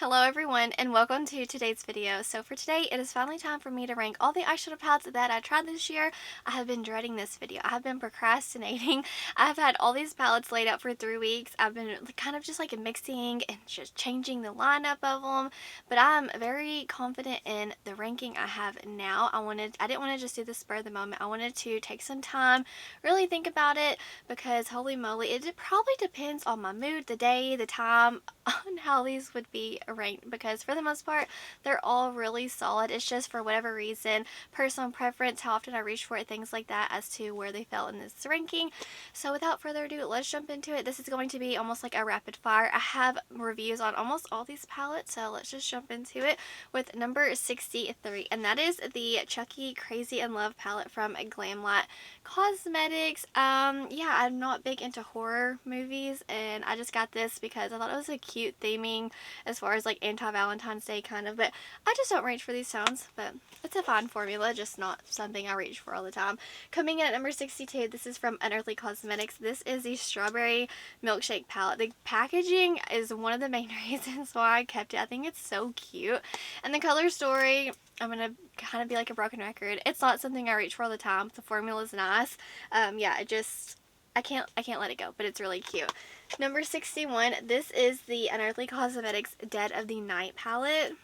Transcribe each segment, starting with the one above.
Hello everyone and welcome to today's video. So for today it is finally time for me to rank all the eyeshadow palettes that I tried this year. I have been dreading this video. I have been procrastinating. I've had all these palettes laid out for 3 weeks. I've been kind of just like mixing and just changing the lineup of them, but I'm very confident in the ranking I have now. I didn't want to just do the spur of the moment. I wanted to take some time, really think about it, because holy moly, it probably depends on my mood, the day, the time, on how these would be ranked, because for the most part they're all really solid. It's just for whatever reason, personal preference, how often I reach for it, things like that, as to where they fell in this ranking. So without further ado, let's jump into it. This is going to be almost like a rapid fire. I have reviews on almost all these palettes, so let's just jump into it with number 63, and that is the Chucky Crazy in Love palette from Glamlite Cosmetics. Yeah, I'm not big into horror movies, and I just got this because I thought it was a cute theming as far as like anti-Valentine's Day kind of, but I just don't reach for these tones. But it's a fine formula, just not something I reach for all the time. Coming in at number 62, this is from Unearthly Cosmetics. This is the Strawberry Milkshake palette. The packaging is one of the main reasons why I kept it. I think it's so cute, and the color story, I'm gonna kind of be like a broken record. It's not something I reach for all the time. The formula is nice. Yeah, I can't let it go, but it's really cute. Number 61, this is the Unearthly Cosmetics Dead of the Night palette.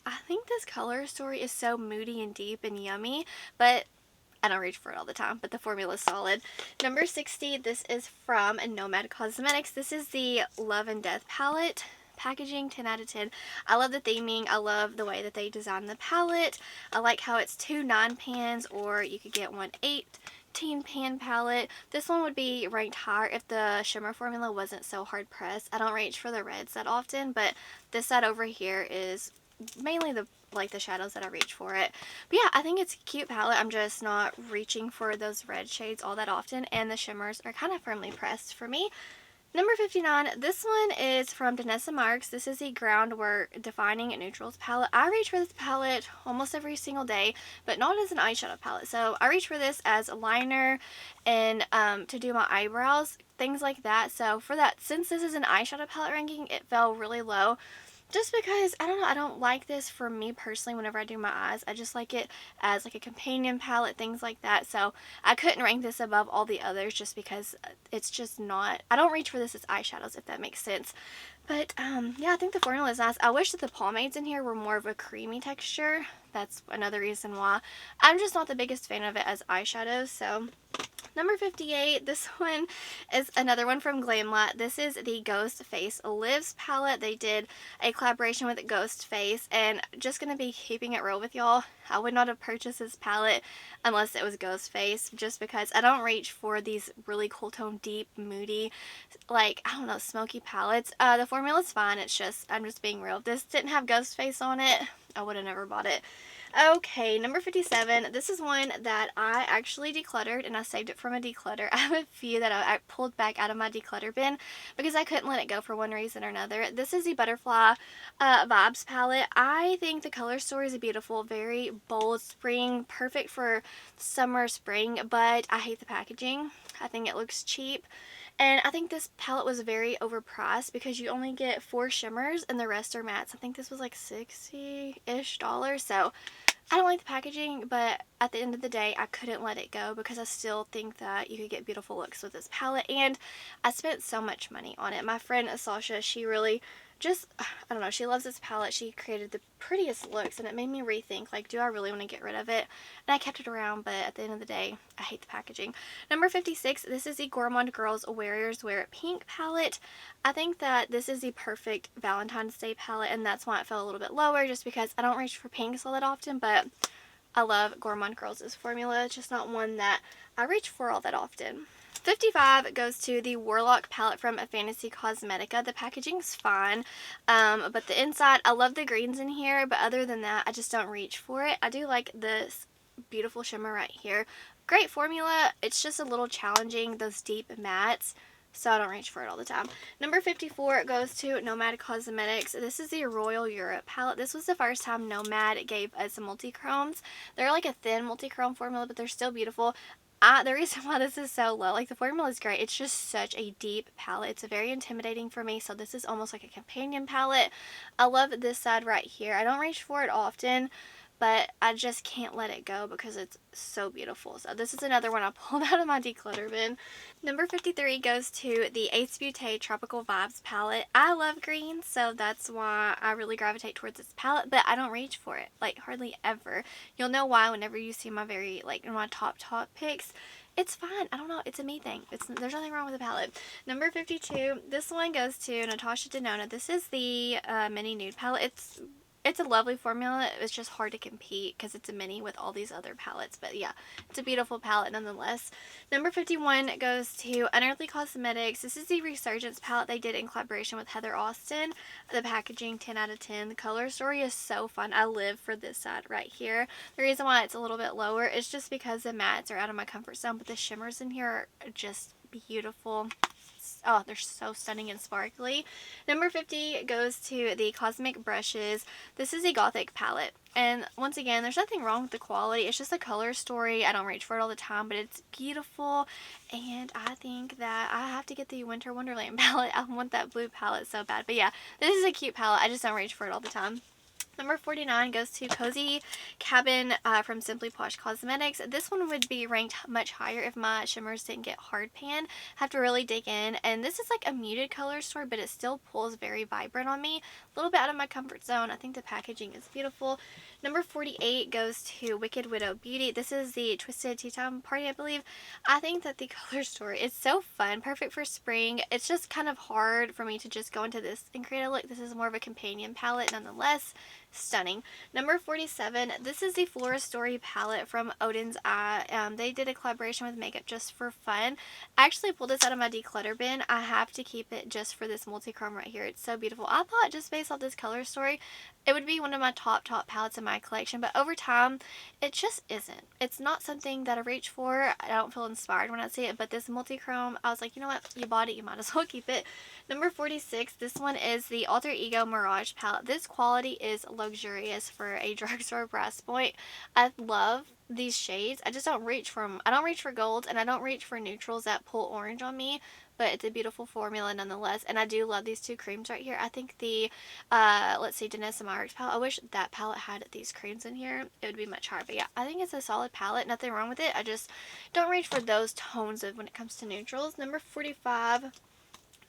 I think this color story is so moody and deep and yummy, but I don't reach for it all the time, but the formula is solid. Number 60, this is from Nomad Cosmetics. This is the Love and Death palette. Packaging, 10 out of 10. I love the theming. I love the way that they designed the palette. I like how it's 2 9 pans, or you could get one 18 pan palette. This one would be ranked higher if the shimmer formula wasn't so hard pressed. I don't reach for the reds that often, but this side over here is mainly the shadows that I reach for it. But yeah, I think it's a cute palette. I'm just not reaching for those red shades all that often, and the shimmers are kind of firmly pressed for me. Number 59, this one is from Danessa Marks. This is the Groundwork Defining Neutrals palette. I reach for this palette almost every single day, but not as an eyeshadow palette. So I reach for this as a liner and to do my eyebrows, things like that. So for that, since this is an eyeshadow palette ranking, it fell really low. Just because, I don't know, I don't like this for me personally whenever I do my eyes. I just like it as like a companion palette, things like that. So I couldn't rank this above all the others just because it's just not, I don't reach for this as eyeshadows, if that makes sense. But yeah, I think the formula is nice. I wish that the pomades in here were more of a creamy texture. That's another reason why I'm just not the biggest fan of it as eyeshadows. So number 58, this one is another one from Glamlite. This is the Ghost Face Lives palette. They did a collaboration with Ghost Face, and just going to be keeping it real with y'all, I would not have purchased this palette unless it was Ghost Face, just because I don't reach for these really cool tone, deep, moody, like, I don't know, smoky palettes. The formula's fine, it's just, I'm just being real. If this didn't have Ghost Face on it, I would have never bought it. Okay, number 57. This is one that I actually decluttered, and I saved it from a declutter. I have a few that I pulled back out of my declutter bin because I couldn't let it go for one reason or another. This is the Butterfly Vibes palette. I think the color story is beautiful, very bold, spring, perfect for summer, spring, but I hate the packaging. I think it looks cheap. And I think this palette was very overpriced because you only get 4 shimmers and the rest are mattes. I think this was like $60-ish. So I don't like the packaging, but at the end of the day, I couldn't let it go because I still think that you could get beautiful looks with this palette, and I spent so much money on it. My friend Sasha, she really just, I don't know, she loves this palette. She created the prettiest looks, and it made me rethink, like, do I really want to get rid of it? And I kept it around, but at the end of the day, I hate the packaging. Number 56, this is the Gourmand Girls Warriors Wear It Pink palette. I think that this is the perfect Valentine's Day palette, and that's why it fell a little bit lower, just because I don't reach for pinks all that often, but I love Gourmand Girls' formula. It's just not one that I reach for all that often. 55 goes to the Warlock palette from Fantasy Cosmetica. The packaging's fine, but the inside, I love the greens in here, but other than that, I just don't reach for it. I do like this beautiful shimmer right here. Great formula. It's just a little challenging, those deep mattes, so I don't reach for it all the time. Number 54 goes to Nomad Cosmetics. This is the Royal Europe palette. This was the first time Nomad gave us multi-chromes. They're like a thin multi-chrome formula, but they're still beautiful. The reason why this is so low, like the formula is great, it's just such a deep palette. It's very intimidating for me, so this is almost like a companion palette. I love this side right here. I don't reach for it often, but I just can't let it go because it's so beautiful. So this is another one I pulled out of my declutter bin. Number 53 goes to the Ace Beauté Tropical Vibes palette. I love green, so that's why I really gravitate towards this palette, but I don't reach for it, like hardly ever. You'll know why whenever you see my my top picks. It's fine. I don't know. It's a me thing. There's nothing wrong with the palette. Number 52, this one goes to Natasha Denona. This is the mini nude palette. It's a lovely formula. It's just hard to compete because it's a mini with all these other palettes. But yeah, it's a beautiful palette nonetheless. Number 51 goes to Unearthly Cosmetics. This is the Resurgence palette they did in collaboration with Heather Austin. The packaging, 10 out of 10. The color story is so fun. I live for this side right here. The reason why it's a little bit lower is just because the mattes are out of my comfort zone. But the shimmers in here are just beautiful. Oh, they're so stunning and sparkly. Number 50 goes to the Cosmic Brushes. This is a Gothic palette. And once again, there's nothing wrong with the quality. It's just a color story. I don't reach for it all the time, but it's beautiful. And I think that I have to get the Winter Wonderland palette. I want that blue palette so bad. But yeah, this is a cute palette. I just don't reach for it all the time. Number 49 goes to Cozy Cabin from Simply Posh Cosmetics. This one would be ranked much higher if my shimmers didn't get hard pan. Have to really dig in. And this is like a muted color story, but it still pulls very vibrant on me. A little bit out of my comfort zone. I think the packaging is beautiful. Number 48 goes to Wicked Widow Beauty. This is the Twisted Tea Time Party, I believe. I think that the color story is so fun. Perfect for spring. It's just kind of hard for me to just go into this and create a look. This is more of a companion palette nonetheless. Stunning. Number 47, this is the Flora Story palette from Odin's Eye. They did a collaboration with Makeup Just for Fun. I actually pulled this out of my declutter bin. I have to keep it just for this multi-chrome right here. It's so beautiful. I thought just based off this color story, it would be one of my top palettes in my collection, but over time, it just isn't. It's not something that I reach for. I don't feel inspired when I see it, but this multi-chrome, I was like, you know what? You bought it, you might as well keep it. Number 46, this one is the Alter Ego Mirage palette. This quality is luxurious for a drugstore price point. I love these shades. I just don't reach for them. I don't reach for golds, and I don't reach for neutrals that pull orange on me, but it's a beautiful formula nonetheless. And I do love these two creams right here. I think the let's see, Danessa Myricks palette, I wish that palette had these creams in here. It would be much higher. But yeah, I think it's a solid palette. Nothing wrong with it. I just don't reach for those tones of when it comes to neutrals. Number 45,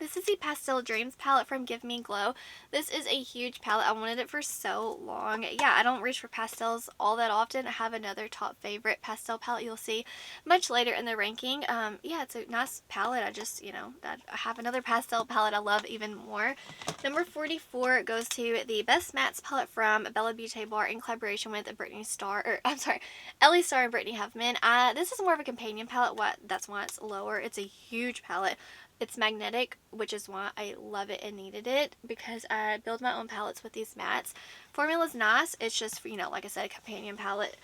this is the Pastel Dreams palette from Give Me Glow. This is a huge palette. I wanted it for so long. Yeah, I don't reach for pastels all that often. I have another top favorite pastel palette you'll see much later in the ranking. Yeah, it's a nice palette. I just, I have another pastel palette I love even more. Number 44 goes to the Best Mattes palette from Bella Beauté Bar in collaboration with Ellie Starr and Brittany Huffman. This is more of a companion palette. That's why it's lower. It's a huge palette. It's magnetic, which is why I love it and needed it, because I build my own palettes with these mattes. Formula's nice. It's just, like I said, a companion palette,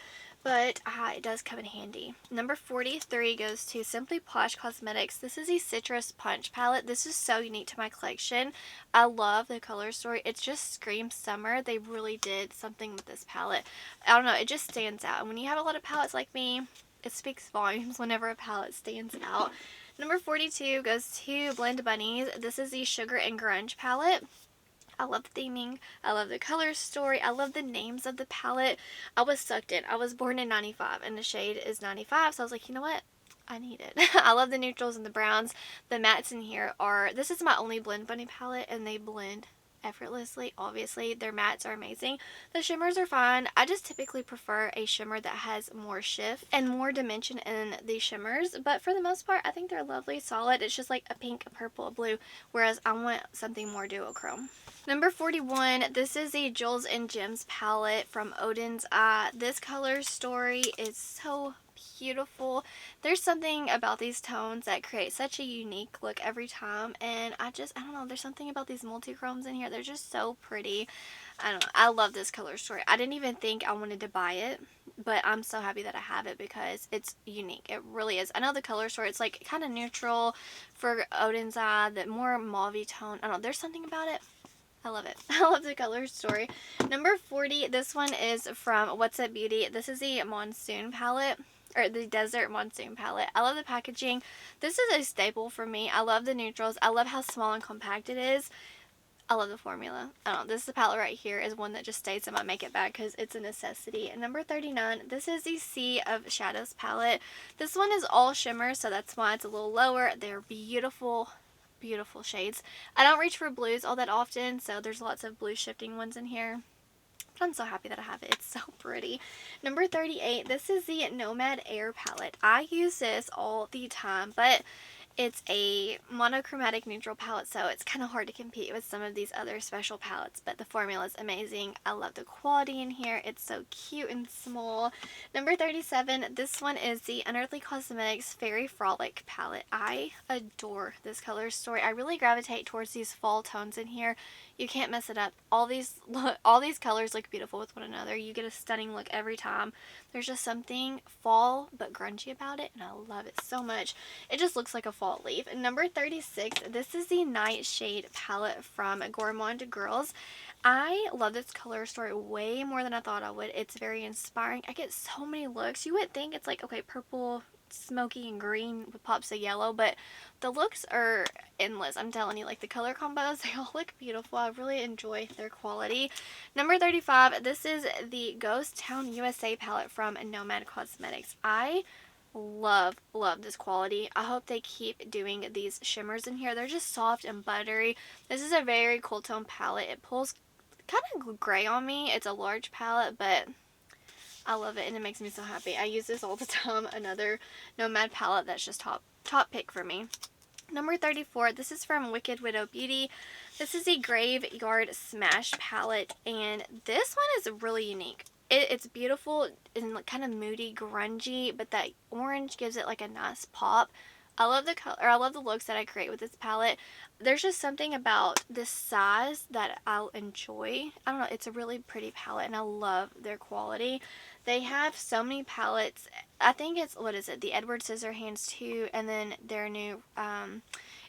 but it does come in handy. Number 43 goes to Simply Posh Cosmetics. This is a Citrus Punch palette. This is so unique to my collection. I love the color story. It just screams summer. They really did something with this palette. I don't know. It just stands out. And when you have a lot of palettes like me, it speaks volumes whenever a palette stands out. Number 42 goes to Blend Bunnies. This is the Sugar and Grunge palette. I love the theming. I love the color story. I love the names of the palette. I was sucked in. I was born in 95 and the shade is 95, so I was like, you know what? I need it. I love the neutrals and the browns. The mattes in here this is my only Blend Bunny palette, and they blend effortlessly. Obviously, their mattes are amazing. The shimmers are fine. I just typically prefer a shimmer that has more shift and more dimension in the shimmers, but for the most part, I think they're lovely, solid. It's just like a pink, a purple, a blue, whereas I want something more duochrome. Number 41, this is the Jewels and Gems palette from Odin's Eye. This color story is so beautiful. There's something about these tones that create such a unique look every time, and I don't know, there's something about these multi-chromes in here. They're just so pretty. I don't know. I love this color story. I didn't even think I wanted to buy it, but I'm so happy that I have it because it's unique. It really is. I know the color story, it's like kind of neutral for Odin's Eye, the more mauve tone. I don't know, there's something about it. I love it. I love the color story. Number 40, this one is from What's Up Beauty. This is the Monsoon palette. or the Desert Monsoon palette. I love the packaging. This is a staple for me. I love the neutrals. I love how small and compact it is. I love the formula. I don't know. This palette right here is one that just stays in my makeup bag because it's a necessity. And number 39, this is the Sea of Shadows palette. This one is all shimmer, so that's why it's a little lower. They're beautiful, beautiful shades. I don't reach for blues all that often, so there's lots of blue shifting ones in here. But I'm so happy that I have it. It's so pretty. Number 38, this is the Nomad Air palette. I use this all the time, but it's a monochromatic neutral palette, so it's kind of hard to compete with some of these other special palettes, but the formula is amazing. I love the quality in here. It's so cute and small. Number 37, this one is the Unearthly Cosmetics Fairy Frolic palette. I adore this color story. I really gravitate towards these fall tones in here. You can't mess it up. All these colors look beautiful with one another. You get a stunning look every time. There's just something fall but grungy about it, and I love it so much. It just looks like a fall leaf. And number 36, this is the Nightshade palette from Gourmand Girls. I love this color story way more than I thought I would. It's very inspiring. I get so many looks. You would think it's like, okay, purple, smoky, and green with pops of yellow, but the looks are endless. I'm telling you, like the color combos, they all look beautiful. I really enjoy their quality. Number 35, this is the Ghost Town USA palette from Nomad Cosmetics. I love this quality. I hope they keep doing these shimmers in here. They're just soft and buttery. This is a very cool tone palette. It pulls kind of gray on me. It's a large palette, but I love it and it makes me so happy. I use this all the time. Another Nomad palette that's just top pick for me. Number 34, this is from Wicked Widow Beauty. This is the Graveyard Smash palette, and this one is really unique. It's beautiful and kind of moody, grungy, but that orange gives it like a nice pop. I love the color. I love the looks that I create with this palette. There's just something about this size that I'll enjoy. I don't know. It's a really pretty palette, and I love their quality. They have so many palettes. I think it's, what is it? The Edward Scissorhands 2, and then their new,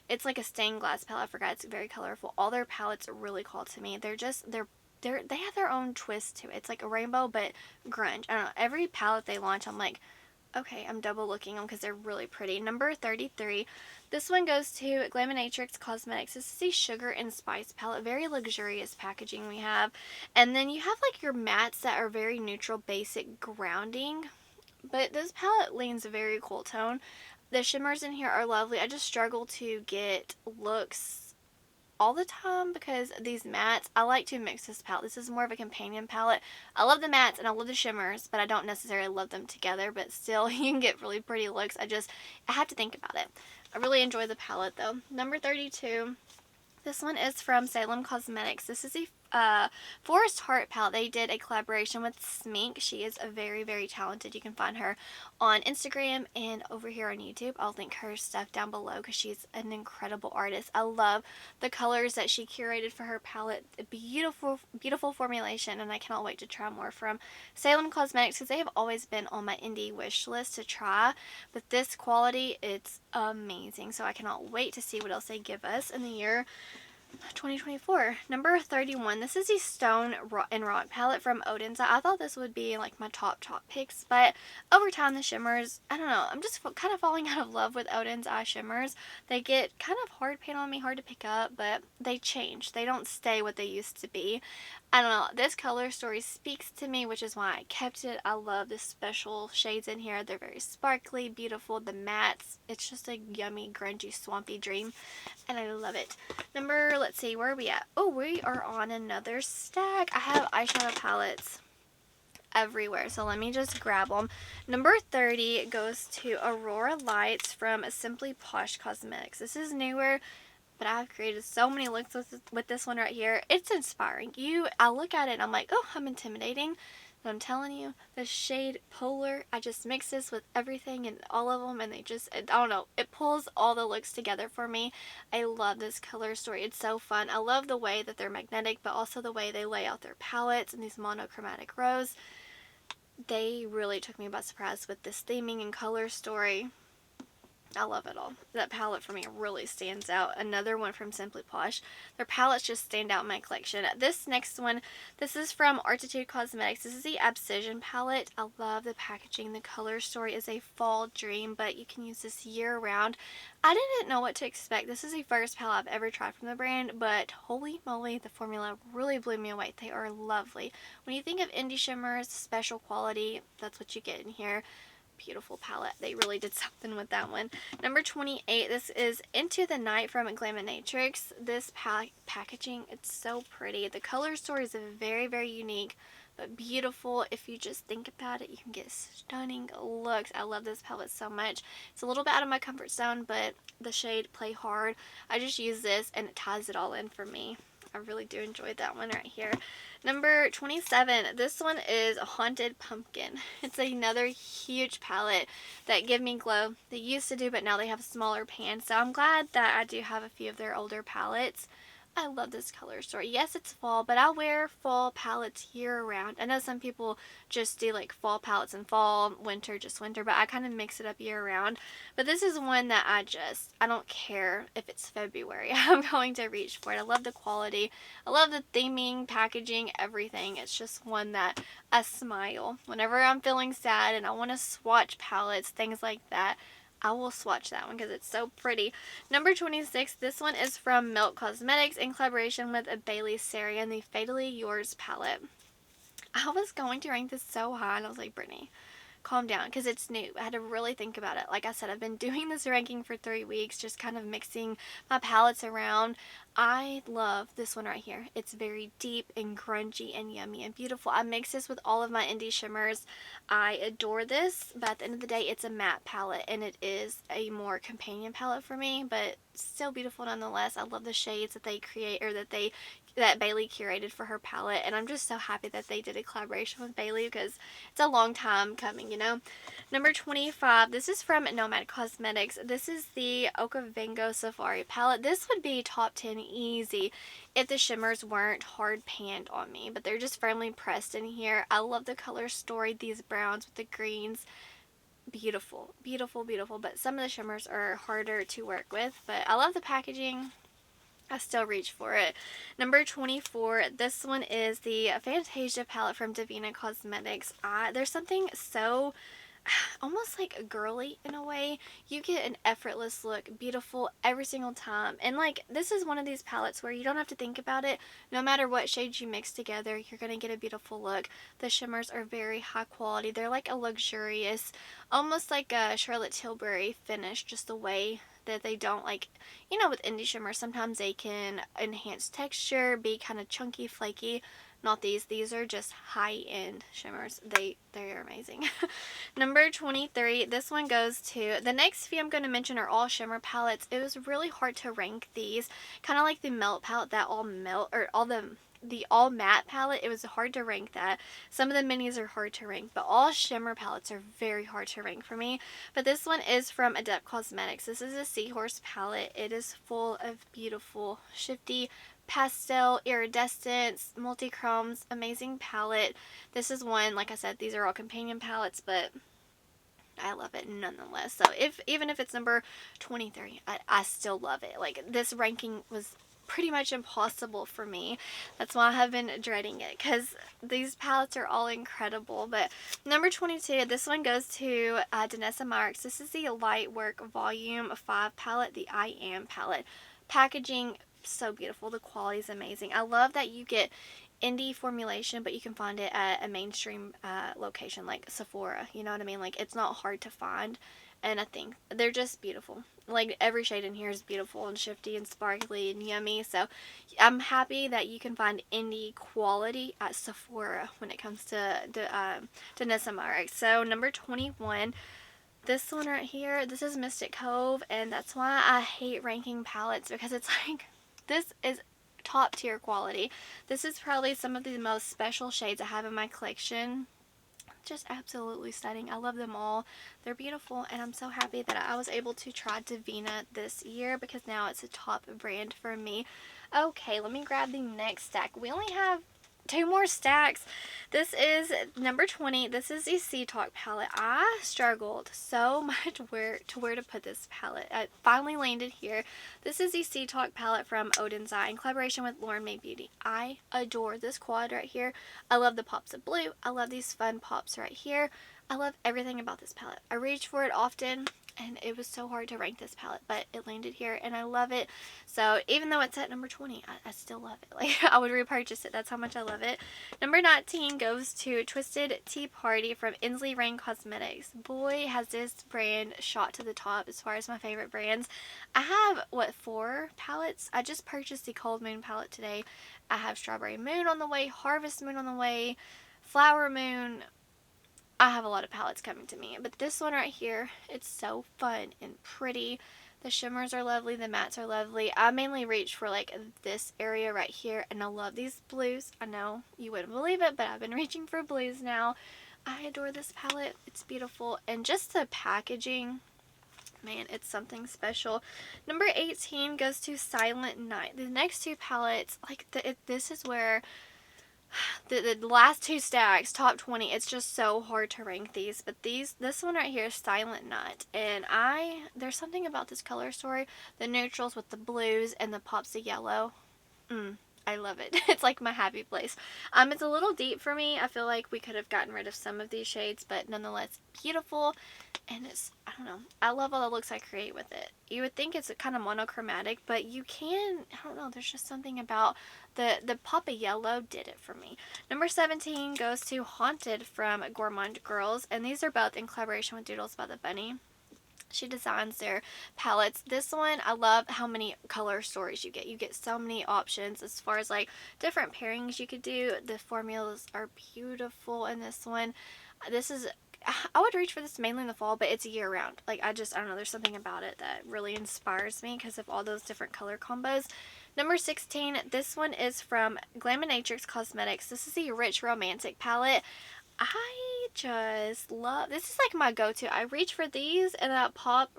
it's like a stained glass palette. I forgot. It's very colorful. All their palettes really call to me. They have their own twist to it. It's like a rainbow, but grunge. I don't know. Every palette they launch, I'm like, okay, I'm double looking them because they're really pretty. Number 33, this one goes to Glamlite Cosmetics. This is the Sugar and Spice palette. Very luxurious packaging we have. And then you have like your mattes that are very neutral, basic, grounding. But this palette leans very cool tone. The shimmers in here are lovely. I just struggle to get looks all the time because these mattes, I like to mix this palette. This is more of a companion palette. I love the mattes and I love the shimmers, but I don't necessarily love them together, but still you can get really pretty looks. I have to think about it. I really enjoy the palette though. Number 32, this one is from Salem Cosmetics. This is a Forest Heart palette. They did a collaboration with Smink. She is a very, very talented. You can find her on Instagram and over here on YouTube. I'll link her stuff down below because she's an incredible artist. I love the colors that she curated for her palette. A beautiful, beautiful formulation, and I cannot wait to try more from Salem Cosmetics because they have always been on my indie wish list to try. But this quality, it's amazing. So I cannot wait to see what else they give us in the year 2024. Number 31, this is the Stone and Rock palette from Odin's. I thought this would be like my top picks, but over time the shimmers, I don't know, I'm just kind of falling out of love with Odin's eye shimmers. They get kind of hard paint on me, hard to pick up, but they change. They don't stay what they used to be. I don't know, this color story speaks to me, which is why I kept it. I love the special shades in here. They're very sparkly, beautiful. The mattes, it's just a yummy, grungy, swampy dream, and I love it. Number, let's see, where are we at? Oh, we are on another stack. I have eyeshadow palettes everywhere, so let me just grab them. Number 30 goes to Aurora Lights from Simply Posh Cosmetics. This is newer, but I've created so many looks with this one right here. It's inspiring. I look at it and I'm like, oh, I'm intimidating. But I'm telling you, the shade Polar, I just mix this with everything and all of them, and they just, I don't know, it pulls all the looks together for me. I love this color story. It's so fun. I love the way that they're magnetic, but also the way they lay out their palettes and these monochromatic rows. They really took me by surprise with this theming and color story. I love it all. That palette for me really stands out. Another one from Simply Posh. Their palettes just stand out in my collection. This next one, this is from Unearthly Cosmetics. This is the Obsession palette. I love the packaging. The color story is a fall dream, but you can use this year round. I didn't know what to expect. This is the first palette I've ever tried from the brand, but holy moly, the formula really blew me away. They are lovely. When you think of indie shimmers, special quality, that's what you get in here. Beautiful palette. They really did something with that one. Number 28, this is Into the Night from Glamlite. This packaging, it's so pretty. The color story is very, very unique, but beautiful. If you just think about it, you can get stunning looks. I love this palette so much. It's a little bit out of my comfort zone, but the shade Play Hard, I just use this and it ties it all in for me. I really do enjoy that one right here. Number 27, this one is Haunted Pumpkin. It's another huge palette that Give Me Glow. They used to do, but now they have smaller pans. So I'm glad that I do have a few of their older palettes. I love this color story. Yes, it's fall, but I wear fall palettes year round. I know some people just do like fall palettes in fall, winter, just winter, but I kind of mix it up year round. But this is one that I don't care if it's February. I'm going to reach for it. I love the quality. I love the theming, packaging, everything. It's just one that I smile. Whenever I'm feeling sad and I want to swatch palettes, things like that, I will swatch that one because it's so pretty. Number 26, this one is from Milk Cosmetics in collaboration with Bailey Sarian, the Fatally Yours palette. I was going to rank this so high and I was like, Brittany, calm down, because it's new. I had to really think about it. Like I said, I've been doing this ranking for 3 weeks, just kind of mixing my palettes around. I love this one right here. It's very deep and grungy and yummy and beautiful. I mix this with all of my indie shimmers. I adore this, but at the end of the day, it's a matte palette, and it is a more companion palette for me, but still beautiful nonetheless. I love the shades that they create, or that Bailey curated for her palette, and I'm just so happy that they did a collaboration with Bailey because it's a long time coming, you know. Number 25, this is from Nomad Cosmetics. This is the Okavango Safari palette. This would be top 10 easy if the shimmers weren't hard panned on me, but they're just firmly pressed in here. I love the color story, these browns with the greens. Beautiful, beautiful, beautiful, but some of the shimmers are harder to work with, but I love the packaging. I still reach for it. Number 24, this one is the Fantasia palette from Divina Cosmetics. There's something so almost like girly in a way. You get an effortless look, beautiful every single time. And like, this is one of these palettes where you don't have to think about it. No matter what shades you mix together, you're going to get a beautiful look. The shimmers are very high quality. They're like a luxurious, almost like a Charlotte Tilbury finish, just the way that they don't, like, you know, with indie shimmers, sometimes they can enhance texture, be kind of chunky, flaky. Not these. These are just high-end shimmers. They're amazing. Number 23, this one goes to, the next few I'm going to mention are all shimmer palettes. It was really hard to rank these. Kind of like the Melt palette, that all melt, or all the all matte palette, it was hard to rank that. Some of the minis are hard to rank, but all shimmer palettes are very hard to rank for me. But this one is from Adept Cosmetics. This is a Seahorse palette. It is full of beautiful, shifty, pastel, iridescence, multi-chromes, amazing palette. This is one, like I said, these are all companion palettes, but I love it nonetheless. So even if it's number 23, I still love it. Like, this ranking was pretty much impossible for me. That's why I have been dreading it, because these palettes are all incredible. But number 22, this one goes to Danessa Myricks. This is the Lightwork Volume 5 palette, the I Am palette. Packaging, so beautiful. The quality is amazing. I love that you get indie formulation, but you can find it at a mainstream location like Sephora. You know what I mean? Like, it's not hard to find, and I think they're just beautiful. Like, every shade in here is beautiful and shifty and sparkly and yummy. So I'm happy that you can find indie quality at Sephora when it comes to Danessa Myricks. So number 21, this one right here, this is Mystic Cove, and that's why I hate ranking palettes, because it's like, this is top tier quality. This is probably some of the most special shades I have in my collection. Just absolutely stunning. I love them all. They're beautiful, and I'm so happy that I was able to try Divina this year, because now it's a top brand for me. Okay, let me grab the next stack. We only have 2 more stacks. This is number 20. This is the Sea Talk palette. I struggled so much where to put this palette. I finally landed here. This is the Sea Talk palette from Odin's Eye in collaboration with Lauren May Beauty. I adore this quad right here. I love the pops of blue. I love these fun pops right here. I love everything about this palette. I reach for it often, and it was so hard to rank this palette, but it landed here and I love it. So even though it's at number 20, I still love it. Like, I would repurchase it. That's how much I love it. Number 19 goes to Twisted Tea Party from Unearthly Cosmetics. Boy, has this brand shot to the top as far as my favorite brands. I have, what, 4 palettes? I just purchased the Cold Moon palette today. I have Strawberry Moon on the way, Harvest Moon on the way, Flower Moon. I have a lot of palettes coming to me, but this one right here, it's so fun and pretty. The shimmers are lovely, the mattes are lovely. I mainly reach for like this area right here, and I love these blues. I know you wouldn't believe it, but I've been reaching for blues now. I adore this palette. It's beautiful, and just the packaging, man, it's something special. Number 18 goes to Silent Night. The next 2 palettes, like this is where the last 2 stacks, top 20, it's just so hard to rank these, but this one right here is Silent Night, and there's something about this color story, the neutrals with the blues and the pops of yellow. I love it. It's like my happy place. It's a little deep for me. I feel like we could have gotten rid of some of these shades, but nonetheless beautiful. And it's, I don't know, I love all the looks I create with it. You would think it's kind of monochromatic, but you can, I don't know, there's just something about the pop of yellow did it for me. Number 17 goes to Haunted from Gourmand Girls, and these are both in collaboration with Doodles by the Bunny. She designs their palettes. This one, I love how many color stories you get. You get so many options as far as like different pairings you could do. The formulas are beautiful in this one. This is, I would reach for this mainly in the fall, but it's year round. Like, I don't know, there's something about it that really inspires me because of all those different color combos. Number 16, this one is from Glamlite Cosmetics. This is the Rich Romantic palette. I just love, this is like my go-to. I reach for these and that pop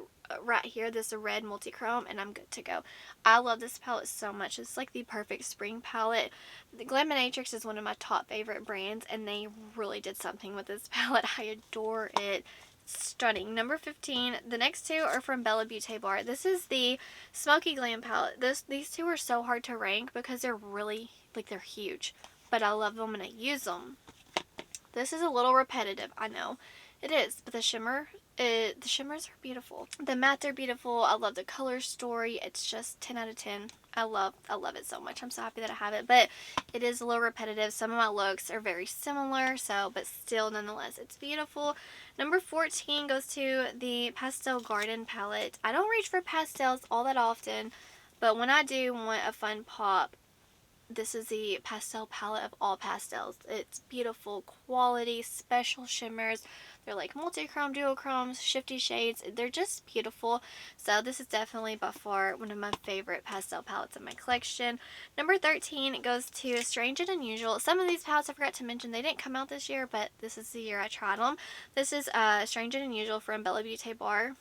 right here, this red multi-chrome, and I'm good to go. I love this palette so much. It's like the perfect spring palette. The Glamlite is one of my top favorite brands, and they really did something with this palette. I adore it. Stunning. Number 15, the next 2 are from Bella Beauty Bar. This is the Smoky Glam palette. These 2 are so hard to rank because they're really, like, they're huge, but I love them and I use them. This is a little repetitive, I know. It is, but the shimmers are beautiful. The mattes are beautiful. I love the color story. It's just 10 out of 10. I love it so much. I'm so happy that I have it, but it is a little repetitive. Some of my looks are very similar, but still, nonetheless, it's beautiful. Number 14 goes to the Pastel Garden palette. I don't reach for pastels all that often, but when I do want a fun pop, this is the pastel palette of all pastels. It's beautiful quality, special shimmers. They're like multi-chrome, dual-chromes, shifty shades. They're just beautiful. So this is definitely by far one of my favorite pastel palettes in my collection. Number 13 goes to Strange and Unusual. Some of these palettes I forgot to mention, they didn't come out this year, but this is the year I tried them. This is Strange and Unusual from Bella Beauty Bar.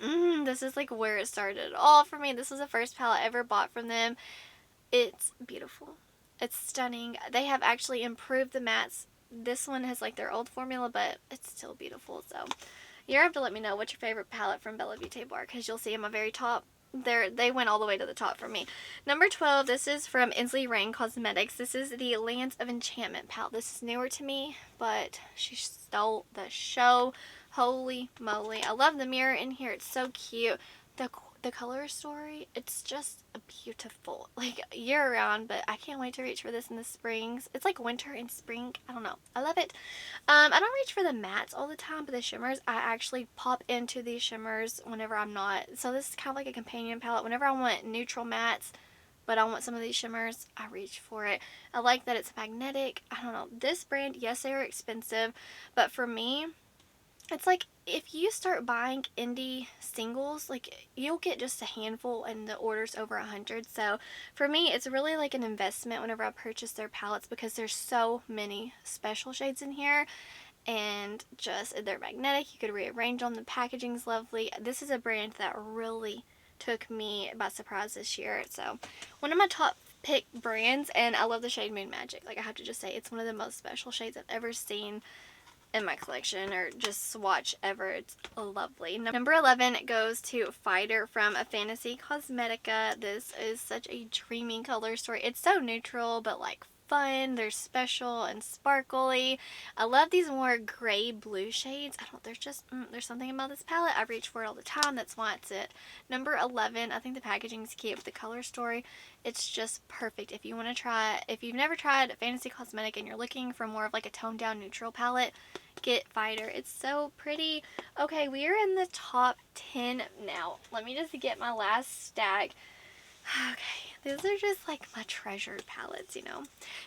This is like where it started all for me. This was the first palette I ever bought from them. It's beautiful. It's stunning. They have actually improved the mattes. This one has like their old formula, but it's still beautiful. So you're going to have to let me know what's your favorite palette from Bella Beauty Bar, because you'll see in my very top. They went all the way to the top for me. Number 12, this is from Unearthly Cosmetics. This is the Lands of Enchantment palette. This is newer to me, but she stole the show. Holy moly. I love the mirror in here. It's so cute. The color story, it's just beautiful, like year round, but I can't wait to reach for this in the springs. It's like winter and spring. I don't know. I love it. I don't reach for the mattes all the time, but the shimmers, I actually pop into these shimmers whenever I'm not. So this is kind of like a companion palette. Whenever I want neutral mattes, but I want some of these shimmers, I reach for it. I like that it's magnetic. I don't know. This brand, yes, they are expensive, but for me, it's like if you start buying indie singles, like you'll get just a handful and the order's over 100. So for me, it's really like an investment whenever I purchase their palettes, because there's so many special shades in here, and just they're magnetic. You could rearrange them. The packaging's lovely. This is a brand that really took me by surprise this year. So one of my top pick brands, and I love the shade Moon Magic. Like, I have to just say, it's one of the most special shades I've ever seen in my collection, or just swatch ever. It's lovely. Number 11 goes to Fighter from a Fantasy Cosmetica. This is such a dreamy color story. It's so neutral, but like fun. They're special and sparkly. I love these more gray blue shades. I don't, there's just, there's something about this palette. I reach for it all the time. That's why it's at number 11. I think the packaging is cute with the color story. It's just perfect if you want to try, if you've never tried Fantasy Cosmetic and you're looking for more of like a toned down neutral palette, get Fighter. It's so pretty. Okay, we are in the top 10 now. Let me just get my last stack. Okay, these are just like my treasured palettes, you know.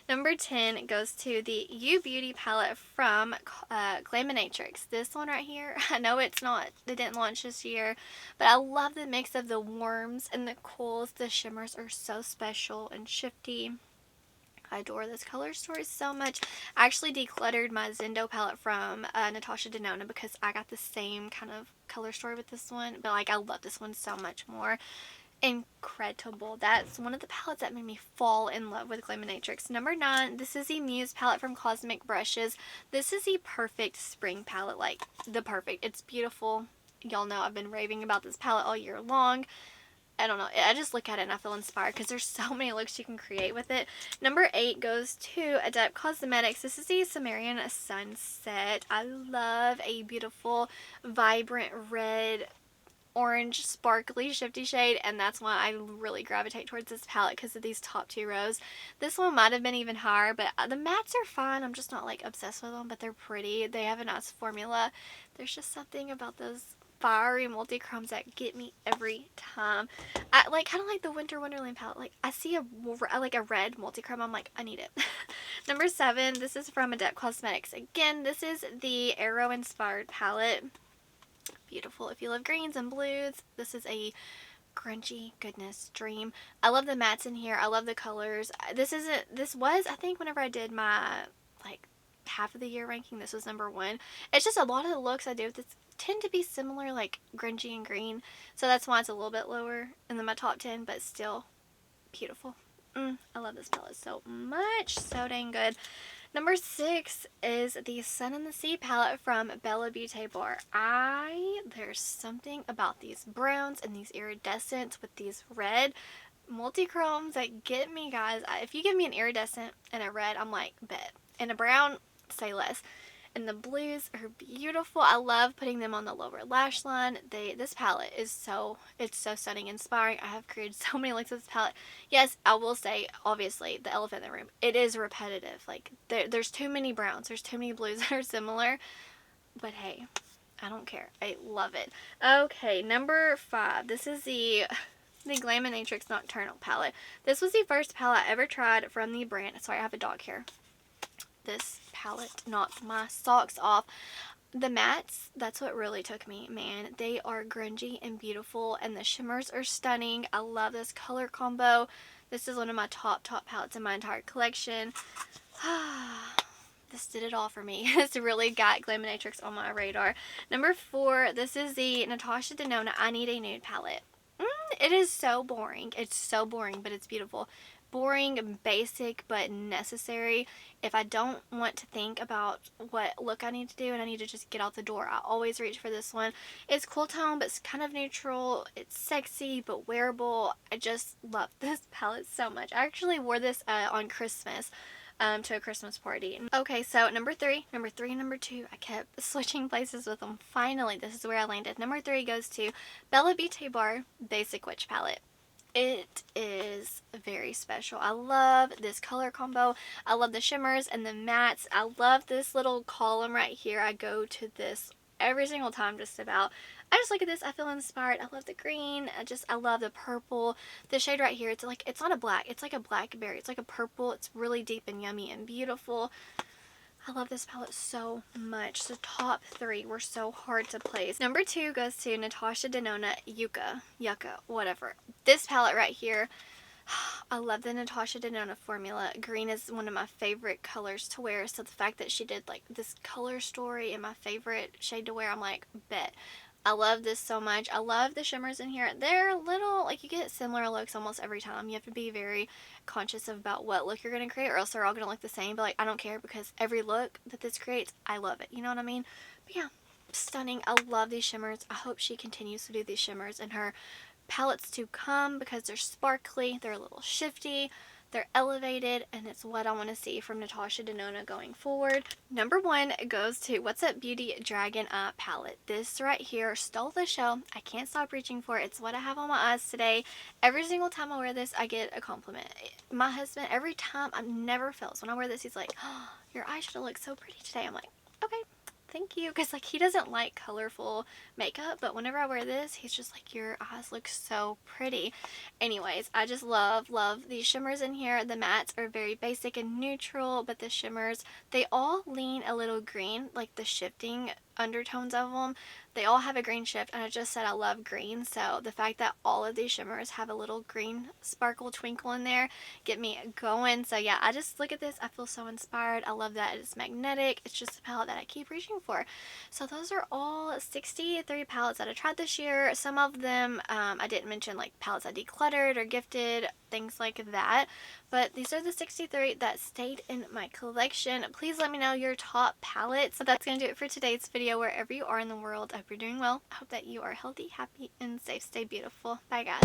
Number 10 goes to the You Beauty palette from Glamlite. This one right here, I know it's not, they didn't launch this year, but I love the mix of the warms and the cools. The shimmers are so special and shifty. I adore this color story so much. I actually decluttered my Zendo palette from Natasha Denona because I got the same kind of color story with this one, but like I love this one so much more. Incredible. That's one of the palettes that made me fall in love with Glamlite. Number 9, this is the Muse palette from Cosmic Brushes. This is the perfect spring palette, like the perfect. It's beautiful. Y'all know I've been raving about this palette all year long. I don't know. I just look at it and I feel inspired because there's so many looks you can create with it. Number 8 goes to Adept Cosmetics. This is the Sumerian Sunset. I love a beautiful, vibrant red, orange, sparkly, shifty shade, and that's why I really gravitate towards this palette because of these top 2 rows. This one might have been even higher, but the mattes are fine. I'm just not like obsessed with them, but they're pretty. They have a nice formula. There's just something about those fiery multi-chromes that get me every time. I like kind of like the Winter Wonderland palette. Like I see a red multi-chrome, I'm like, I need it. Number 7, this is from Adept Cosmetics. Again, this is the Arrow inspired palette. Beautiful. If you love greens and blues, this is a grungy goodness dream. I love the mattes in here. I love the colors. This was, I think, whenever I did my like half of the year ranking, this was number 1. It's just a lot of the looks I do with this tend to be similar, like grungy and green, so that's why it's a little bit lower in my top 10, but still beautiful. I love this palette so much. So dang good. Number 6 is the Sun and the Sea palette from Bella Beauty Bar. There's something about these browns and these iridescents with these red multi-chromes that get me, guys. If you give me an iridescent and a red, I'm like, bet. And a brown, say less. And the blues are beautiful. I love putting them on the lower lash line. This palette is it's so stunning, inspiring. I have created so many looks with this palette. Yes, I will say, obviously, the elephant in the room, it is repetitive. Like, there's too many browns. There's too many blues that are similar. But hey, I don't care. I love it. Okay, number 5. This is the Glamlite Nocturnal palette. This was the first palette I ever tried from the brand. Sorry, I have a dog here. This palette knocked my socks off. The mattes, that's what really took me, man. They are grungy and beautiful, and the shimmers are stunning. I love this color combo. This is one of my top palettes in my entire collection. This did it all for me. This really got Glamlite on my radar. Number 4, this is the Natasha Denona I Need a Nude palette. It is so boring. It's so boring, but it's beautiful. Boring, basic, but necessary. If I don't want to think about what look I need to do and I need to just get out the door, I always reach for this one. It's cool tone, but it's kind of neutral. It's sexy, but wearable. I just love this palette so much. I actually wore this on Christmas. To a Christmas party. Okay, so number 3 and number 2, I kept switching places with them. Finally, this is where I landed. Number 3 goes to Bella Beauty Bar Basic Witch palette. It is very special. I love this color combo. I love the shimmers and the mattes. I love this little column right here. I go to this every single time just about. I just look at this, I feel inspired. I love the green. I love the purple. The shade right here, it's not a black. It's like a blackberry. It's like a purple. It's really deep and yummy and beautiful. I love this palette so much. The top 3 were so hard to place. Number 2 goes to Natasha Denona Yucca, whatever. This palette right here, I love the Natasha Denona formula. Green is one of my favorite colors to wear, so the fact that she did like this color story in my favorite shade to wear, I'm like, bet. I love this so much. I love the shimmers in here. They're a little, like, you get similar looks almost every time. You have to be very conscious about what look you're going to create, or else they're all going to look the same. But, like, I don't care, because every look that this creates, I love it. You know what I mean? But yeah, stunning. I love these shimmers. I hope she continues to do these shimmers in her palettes to come, because they're sparkly, they're a little shifty, they're elevated, and it's what I want to see from Natasha Denona going forward. Number 1 goes to What's Up Beauty Dragon Eye palette. This right here stole the show. I can't stop reaching for it. It's what I have on my eyes today. Every single time I wear this, I get a compliment. My husband, every time, I never fails. When I wear this, he's like, "Oh, your eyeshadow looks so pretty today." I'm like, okay, thank you, because like he doesn't like colorful makeup, but whenever I wear this, he's just like, your eyes look so pretty. Anyways, I just love these shimmers in here. The mattes are very basic and neutral, but the shimmers, they all lean a little green, like the shifting undertones of them, they all have a green shift, and I just said I love green, so the fact that all of these shimmers have a little green sparkle twinkle in there get me going. So yeah, I just look at this, I feel so inspired. I love that it's magnetic. It's just a palette that I keep reaching for. So those are all 63 palettes that I tried this year. Some of them I didn't mention, like palettes I decluttered or gifted, things like that, but these are the 63 that stayed in my collection. Please let me know your top palettes. So that's going to do it for today's video. Wherever you are in the world, I hope you're doing well. I hope that you are healthy, happy, and safe. Stay beautiful. Bye, guys.